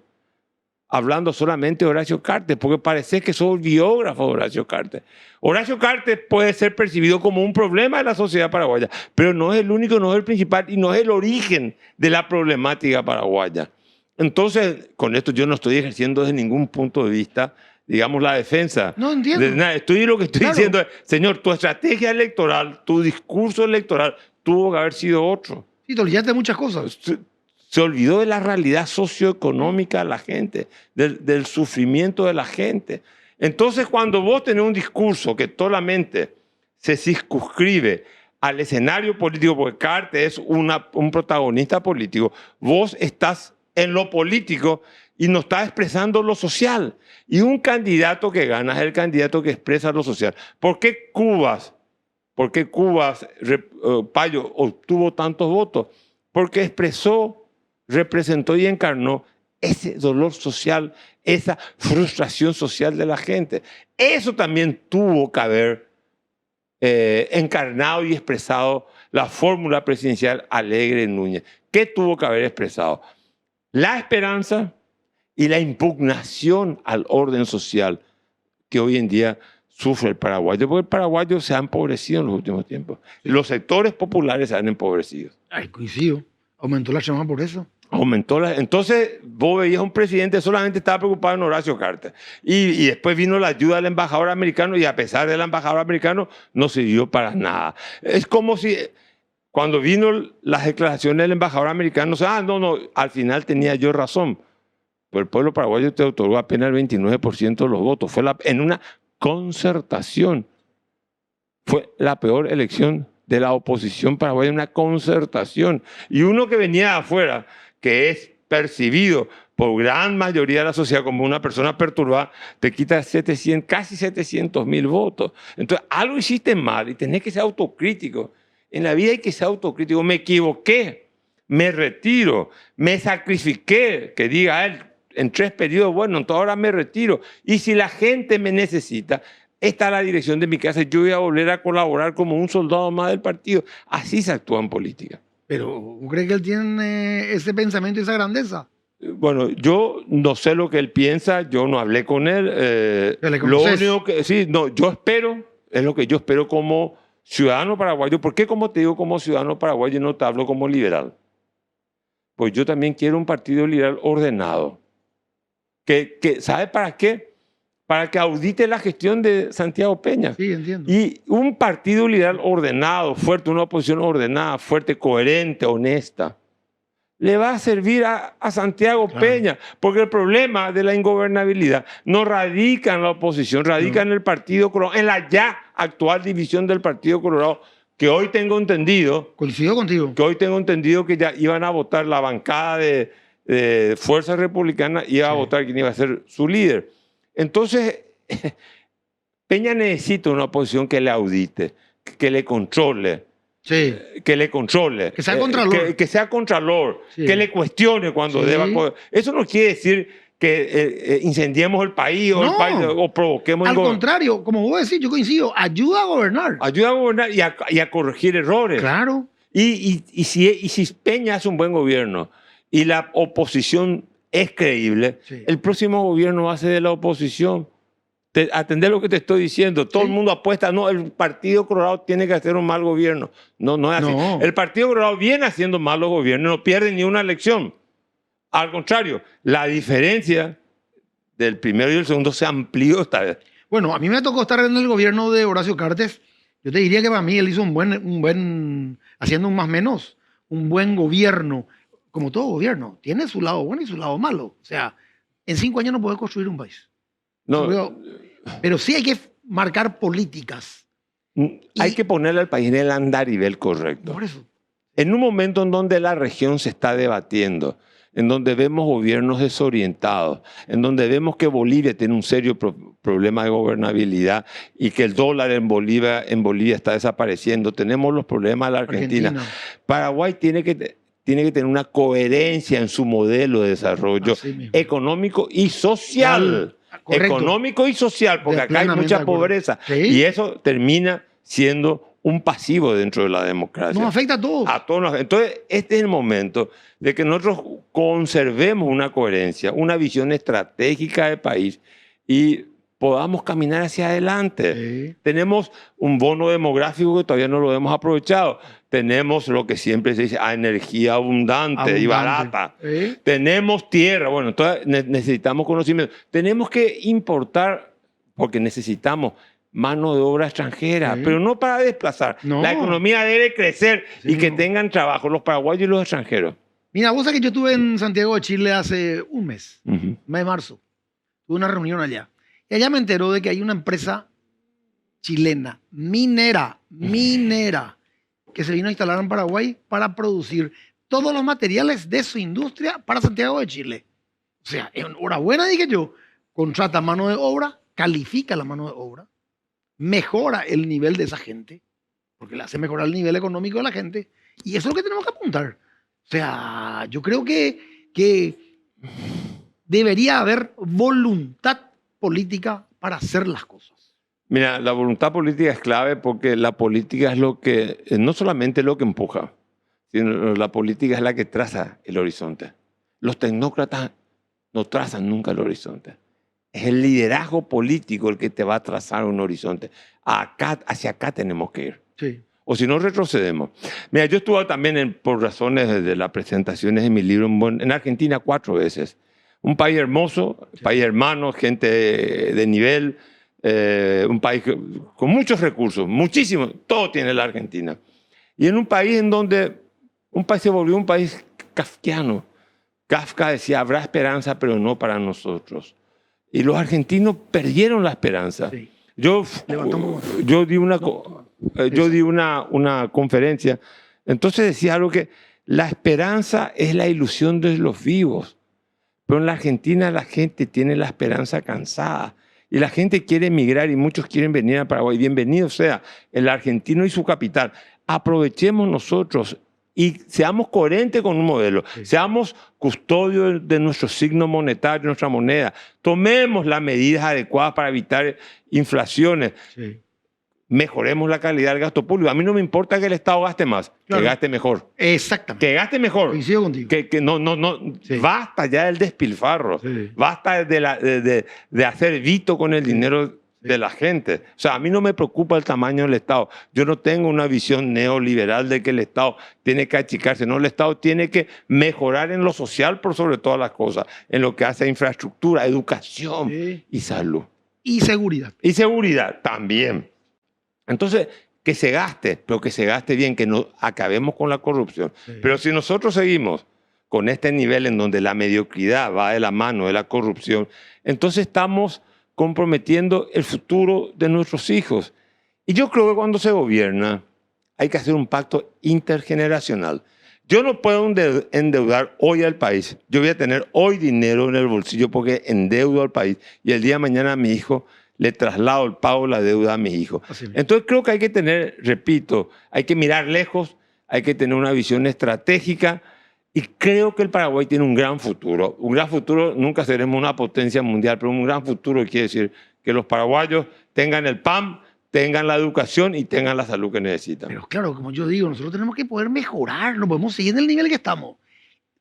hablando solamente de Horacio Cartes, porque parece que sos biógrafo de Horacio Cartes. Horacio Cartes puede ser percibido como un problema de la sociedad paraguaya, pero no es el único, no es el principal y no es el origen de la problemática paraguaya. Entonces, con esto yo no estoy ejerciendo desde ningún punto de vista, digamos, la defensa. No entiendo. Lo que estoy diciendo es, señor, tu estrategia electoral, tu discurso electoral tuvo que haber sido otro. Sí, te olvidaste de muchas cosas. Se olvidó de la realidad socioeconómica de la gente, del sufrimiento de la gente. Entonces, cuando vos tenés un discurso que solamente se circunscribe al escenario político, porque Cartes es un protagonista político, vos estás en lo político y no estás expresando lo social. Y un candidato que gana es el candidato que expresa lo social. ¿Por qué Cubas, Payo, obtuvo tantos votos? Porque representó y encarnó ese dolor social, esa frustración social de la gente. Eso también tuvo que haber encarnado y expresado la fórmula presidencial Alegre Núñez. ¿Qué tuvo que haber expresado? La esperanza y la impugnación al orden social que hoy en día sufre el paraguayo, porque el paraguayo se ha empobrecido en los últimos tiempos. Los sectores populares se han empobrecido. Ay, coincido. Aumentó la llamada por eso. Entonces, vos veías un presidente solamente estaba preocupado en Horacio Cartes. Y después vino la ayuda del embajador americano y a pesar del embajador americano no sirvió para nada. Es como si cuando vino las declaraciones del embajador americano, no, al final tenía yo razón. Pero el pueblo paraguayo te otorgó apenas el 29% de los votos. Fue en una concertación. Fue la peor elección de la oposición paraguaya, una concertación. Y uno que venía de afuera, que es percibido por gran mayoría de la sociedad como una persona perturbada, te quita casi 700.000 votos. Entonces, algo hiciste mal y tenés que ser autocrítico. En la vida hay que ser autocrítico. Me equivoqué, me retiro, me sacrifiqué, que diga él, en 3 periodos, bueno, entonces ahora me retiro. Y si la gente me necesita, esta es la dirección de mi casa, yo voy a volver a colaborar como un soldado más del partido. Así se actúa en política. Pero, ¿cree que él tiene ese pensamiento y esa grandeza? Bueno, yo no sé lo que él piensa, yo no hablé con él. Lo único que, sí, no, yo espero, es lo que yo espero como ciudadano paraguayo. ¿Por qué, como te digo, como ciudadano paraguayo no te hablo como liberal? Pues yo también quiero un partido liberal ordenado. ¿Sabe para qué? Para que audite la gestión de Santiago Peña. Sí, entiendo. Y un partido liberal ordenado, fuerte, una oposición ordenada, fuerte, coherente, honesta, le va a servir a Santiago Peña, porque el problema de la ingobernabilidad no radica en la oposición, radica en el Partido Colorado, en la ya actual división del Partido Colorado, que hoy tengo entendido... Coincido contigo. Que hoy tengo entendido que ya iban a votar la bancada de Fuerza Republicana, iba a votar quién iba a ser su líder. Entonces, Peña necesita una oposición que le audite, que le controle. Sí. Que le controle. Que sea contralor. Que sea contralor. Sí. Que le cuestione cuando deba. Eso no quiere decir que incendiemos el país, o provoquemos... Al contrario, como vos decís, yo coincido, ayuda a gobernar. Ayuda a gobernar y a corregir errores. Claro. Y si Peña hace un buen gobierno y la oposición es creíble, el próximo gobierno va a ser de la oposición. Atender lo que te estoy diciendo. Todo el mundo apuesta, no, el Partido Colorado tiene que hacer un mal gobierno. No es así. No. El Partido Colorado viene haciendo malos gobiernos, no pierde ni una elección. Al contrario, la diferencia del primero y el segundo se amplió esta vez. Bueno, a mí me tocó estar en el gobierno de Horacio Cartes. Yo te diría que para mí él hizo haciendo un más menos, un buen gobierno, como todo gobierno. Tiene su lado bueno y su lado malo. O sea, en 5 años no puedes construir un país. No, Pero sí hay que marcar políticas. hay que ponerle al país en el andarivel correcto. Por eso. En un momento en donde la región se está debatiendo, en donde vemos gobiernos desorientados, en donde vemos que Bolivia tiene un serio problema de gobernabilidad y que el dólar en Bolivia está desapareciendo, tenemos los problemas de la Argentina. Paraguay tiene que tener una coherencia en su modelo de desarrollo económico y social. Correcto. Económico y social, porque acá hay mucha pobreza. ¿Sí? Y eso termina siendo un pasivo dentro de la democracia. Nos afecta a todos. A todos. Entonces, este es el momento de que nosotros conservemos una coherencia, una visión estratégica del país y podamos caminar hacia adelante. Sí. Tenemos un bono demográfico que todavía no lo hemos aprovechado. Tenemos lo que siempre se dice, energía abundante y barata. ¿Sí? Tenemos tierra. Bueno, entonces necesitamos conocimiento. Tenemos que importar porque necesitamos mano de obra extranjera, pero no para desplazar. No. La economía debe crecer y que tengan trabajo los paraguayos y los extranjeros. Mira, vos sabés que yo estuve en Santiago de Chile hace un mes, mes de marzo. Tuve una reunión allá. Y allá me enteró de que hay una empresa chilena, minera, que se vino a instalar en Paraguay para producir todos los materiales de su industria para Santiago de Chile. O sea, enhorabuena, dije yo, contrata mano de obra, califica la mano de obra, mejora el nivel de esa gente, porque le hace mejorar el nivel económico de la gente, y eso es lo que tenemos que apuntar. O sea, yo creo que debería haber voluntad política para hacer las cosas. Mira, la voluntad política es clave porque la política es lo que, no solamente lo que empuja, sino la política es la que traza el horizonte. Los tecnócratas no trazan nunca el horizonte. Es el liderazgo político el que te va a trazar un horizonte. Hacia acá tenemos que ir. Sí. O si no, retrocedemos. Mira, yo estuve también, por razones de las presentaciones de mi libro, en Argentina 4 veces. Un país hermoso, sí. País hermano, gente de nivel, un país con muchos recursos, muchísimos, todo tiene la Argentina. Y en un país en donde un país se volvió un país kafkiano. Kafka decía, habrá esperanza, pero no para nosotros. Y los argentinos perdieron la esperanza. Sí. Yo di una conferencia, entonces decía algo que la esperanza es la ilusión de los vivos. Pero en la Argentina la gente tiene la esperanza cansada. Y la gente quiere emigrar y muchos quieren venir a Paraguay. Bienvenido sea el argentino y su capital. Aprovechemos nosotros y seamos coherentes con un modelo. Sí. Seamos custodios de nuestro signo monetario, nuestra moneda. Tomemos las medidas adecuadas para evitar inflaciones. Sí. Mejoremos la calidad del gasto público. A mí no me importa que el Estado gaste más, claro, que gaste mejor. Exactamente. Que gaste mejor. Coincido contigo. Que no. Sí. Basta ya del despilfarro. Sí. Basta de hacer vito con el dinero de la gente. O sea, a mí no me preocupa el tamaño del Estado. Yo no tengo una visión neoliberal de que el Estado tiene que achicarse. No, el Estado tiene que mejorar en lo social por sobre todas las cosas, en lo que hace a infraestructura, educación y salud. Y seguridad. Y seguridad también. Entonces, que se gaste, pero que se gaste bien, que no acabemos con la corrupción. Sí. Pero si nosotros seguimos con este nivel en donde la mediocridad va de la mano de la corrupción, entonces estamos comprometiendo el futuro de nuestros hijos. Y yo creo que cuando se gobierna hay que hacer un pacto intergeneracional. Yo no puedo endeudar hoy al país. Yo voy a tener hoy dinero en el bolsillo porque endeudo al país y el día de mañana a mi hijo le traslado el pago de la deuda a mis hijos. Entonces creo que hay que tener, repito, hay que mirar lejos, hay que tener una visión estratégica y creo que el Paraguay tiene un gran futuro. Un gran futuro, nunca seremos una potencia mundial, pero un gran futuro quiere decir que los paraguayos tengan el PAN, tengan la educación y tengan la salud que necesitan. Pero claro, como yo digo, nosotros tenemos que poder mejorar, no podemos seguir en el nivel que estamos.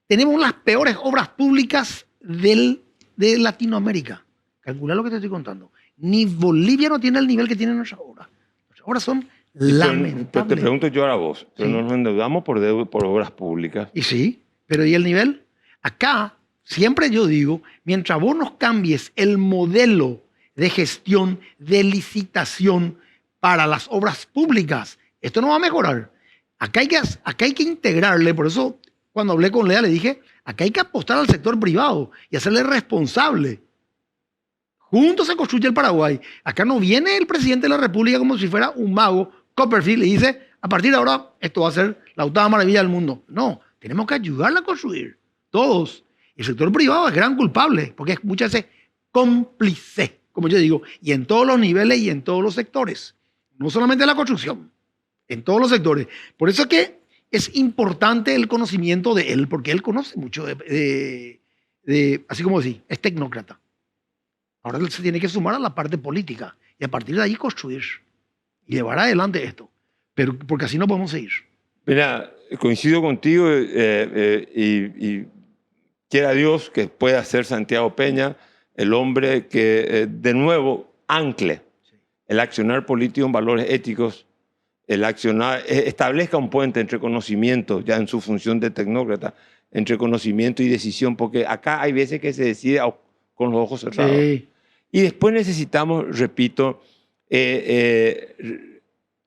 Tenemos las peores obras públicas de Latinoamérica. Calcula lo que te estoy contando. Ni Bolivia no tiene el nivel que tiene nuestras obras. Nuestras obras son lamentables. Pero te pregunto yo ahora vos, pero sí, nos endeudamos por obras públicas. Y sí, pero ¿y el nivel? Acá, siempre yo digo, mientras vos nos cambies el modelo de gestión, de licitación para las obras públicas. Esto no va a mejorar. Acá hay que integrarle, por eso cuando hablé con Lea le dije, acá hay que apostar al sector privado y hacerle responsable. Juntos se construye el Paraguay. Acá no viene el presidente de la República como si fuera un mago, Copperfield, y dice, a partir de ahora esto va a ser la octava maravilla del mundo. No, tenemos que ayudarle a construir, todos. El sector privado es gran culpable, porque es muchas veces cómplice, como yo digo, y en todos los niveles y en todos los sectores. No solamente en la construcción, en todos los sectores. Por eso es que es importante el conocimiento de él, porque él conoce mucho así como decir, es tecnócrata. Ahora él se tiene que sumar a la parte política y a partir de ahí construir y llevar adelante esto. Pero, porque así no podemos seguir. Mira, coincido contigo y quiera Dios que pueda ser Santiago Peña el hombre que de nuevo ancle el accionar político en valores éticos, el accionar, establezca un puente entre conocimiento, ya en su función de tecnócrata, entre conocimiento y decisión, porque acá hay veces que se decide con los ojos cerrados. Sí. Y después necesitamos, repito,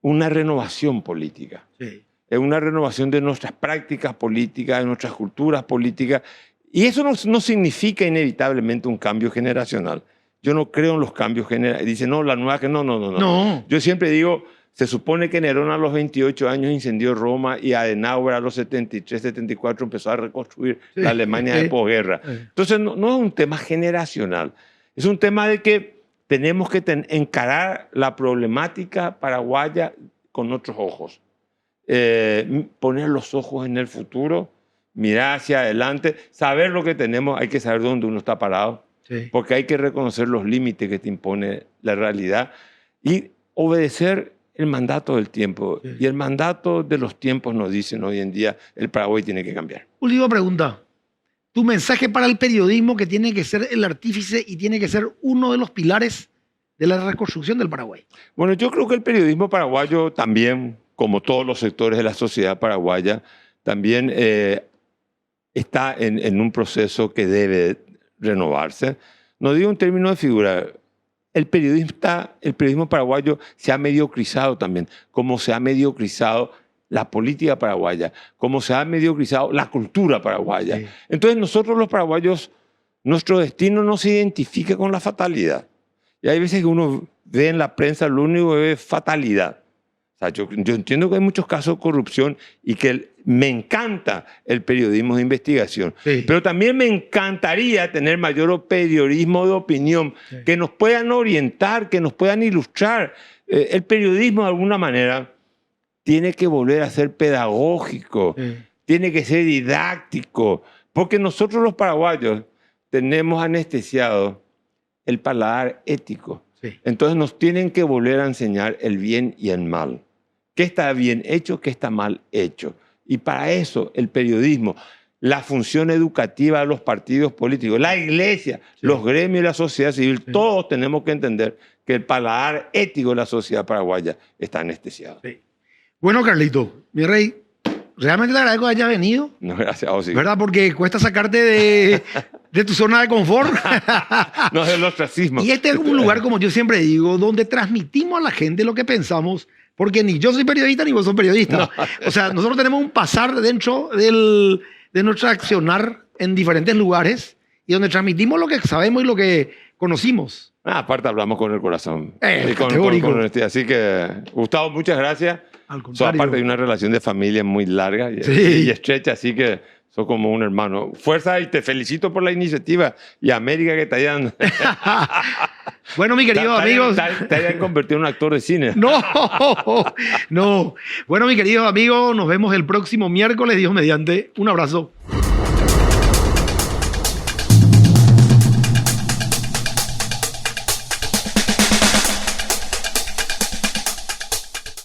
una renovación política. Sí. Una renovación de nuestras prácticas políticas, de nuestras culturas políticas. Y eso no significa inevitablemente un cambio generacional. Yo no creo en los cambios generacionales. Dice, no, la nueva... No. Yo siempre digo, se supone que Nerón a los 28 años incendió Roma y Adenauer a los 73, 74 empezó a reconstruir la Alemania de posguerra. Entonces, no es un tema generacional. Es un tema de que tenemos que encarar la problemática paraguaya con otros ojos. Poner los ojos en el futuro, mirar hacia adelante, saber lo que tenemos, hay que saber dónde uno está parado, sí. Porque hay que reconocer los límites que te impone la realidad y obedecer el mandato del tiempo. Sí. Y el mandato de los tiempos nos dicen hoy en día, el Paraguay tiene que cambiar. Última pregunta. Tu mensaje para el periodismo que tiene que ser el artífice y tiene que ser uno de los pilares de la reconstrucción del Paraguay. Bueno, yo creo que el periodismo paraguayo también, como todos los sectores de la sociedad paraguaya, también está en un proceso que debe renovarse. No digo en términos de figura, el periodismo paraguayo se ha mediocrizado también, como se ha mediocrizado la política paraguaya, como se ha mediocrizado la cultura paraguaya. Sí. Entonces nosotros los paraguayos, nuestro destino no se identifica con la fatalidad. Y hay veces que uno ve en la prensa lo único que ve es fatalidad. O sea, yo entiendo que hay muchos casos de corrupción y que me encanta el periodismo de investigación. Sí. Pero también me encantaría tener mayor periodismo de opinión, sí. Que nos puedan orientar, que nos puedan ilustrar. El periodismo de alguna manera tiene que volver a ser pedagógico, sí. Tiene que ser didáctico, porque nosotros los paraguayos tenemos anestesiado el paladar ético. Sí. Entonces nos tienen que volver a enseñar el bien y el mal. ¿Qué está bien hecho, qué está mal hecho? Y para eso el periodismo, la función educativa de los partidos políticos, la iglesia, sí. Los gremios y la sociedad civil, sí. Todos tenemos que entender que el paladar ético de la sociedad paraguaya está anestesiado. Sí. Bueno, Carlito, mi rey, realmente te agradezco que hayas venido. No, gracias a vos, sí. ¿Verdad? Porque cuesta sacarte de tu zona de confort. No, es el ostracismo. Y este es un lugar, como yo siempre digo, donde transmitimos a la gente lo que pensamos, porque ni yo soy periodista ni vos sos periodista. No. O sea, nosotros tenemos un pasar dentro de nuestro accionar en diferentes lugares y donde transmitimos lo que sabemos y lo que conocimos. Aparte hablamos con el corazón. Con así que, Gustavo, muchas gracias. Sos aparte de una relación de familia muy larga y estrecha, así que sos como un hermano. Fuerza y te felicito por la iniciativa y América que te hayan... Bueno, mi querido amigos... Te hayan convertido en un actor de cine. No. Bueno, mi querido amigo, nos vemos el próximo miércoles, Dios mediante. Un abrazo.